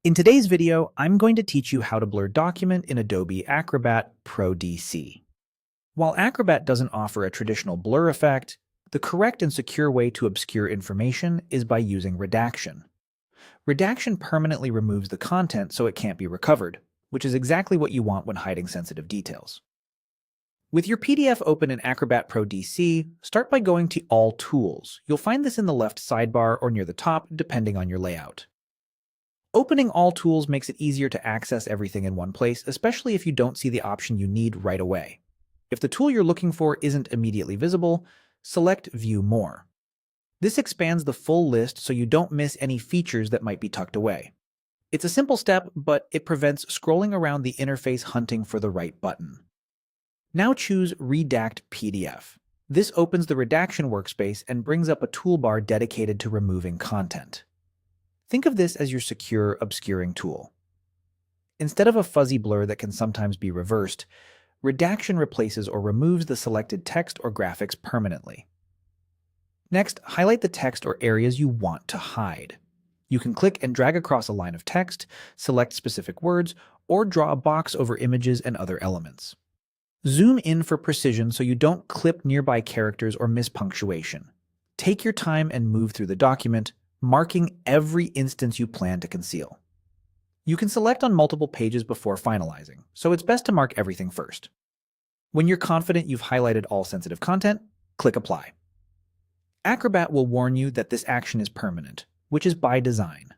In today's video, I'm going to teach you how to blur document in Adobe Acrobat Pro DC. While Acrobat doesn't offer a traditional blur effect, the correct and secure way to obscure information is by using redaction. Redaction permanently removes the content so it can't be recovered, which is exactly what you want when hiding sensitive details. With your PDF open in Acrobat Pro DC, start by going to All Tools. You'll find this in the left sidebar or near the top, depending on your layout. Opening all tools makes it easier to access everything in one place, especially if you don't see the option you need right away. If the tool you're looking for isn't immediately visible, select View More. This expands the full list so you don't miss any features that might be tucked away. It's a simple step, but it prevents scrolling around the interface hunting for the right button. Now choose Redact PDF. This opens the redaction workspace and brings up a toolbar dedicated to removing content. Think of this as your secure obscuring tool. Instead of a fuzzy blur that can sometimes be reversed, redaction replaces or removes the selected text or graphics permanently. Next, highlight the text or areas you want to hide. You can click and drag across a line of text, select specific words, or draw a box over images and other elements. Zoom in for precision so you don't clip nearby characters or miss punctuation. Take your time and move through the document, marking every instance you plan to conceal. You can select on multiple pages before finalizing, so it's best to mark everything first. When you're confident you've highlighted all sensitive content, click Apply. Acrobat will warn you that this action is permanent, which is by design.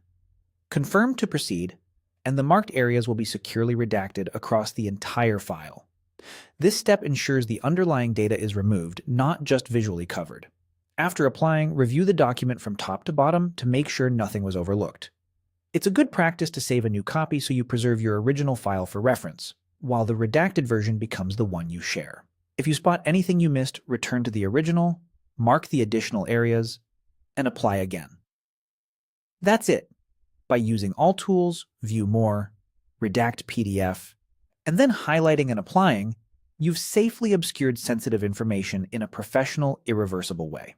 Confirm to proceed, and the marked areas will be securely redacted across the entire file. This step ensures the underlying data is removed, not just visually covered. After applying, review the document from top to bottom to make sure nothing was overlooked. It's a good practice to save a new copy so you preserve your original file for reference, while the redacted version becomes the one you share. If you spot anything you missed, return to the original, mark the additional areas, and apply again. That's it. By using All Tools, View More, Redact PDF, and then highlighting and applying, you've safely obscured sensitive information in a professional, irreversible way.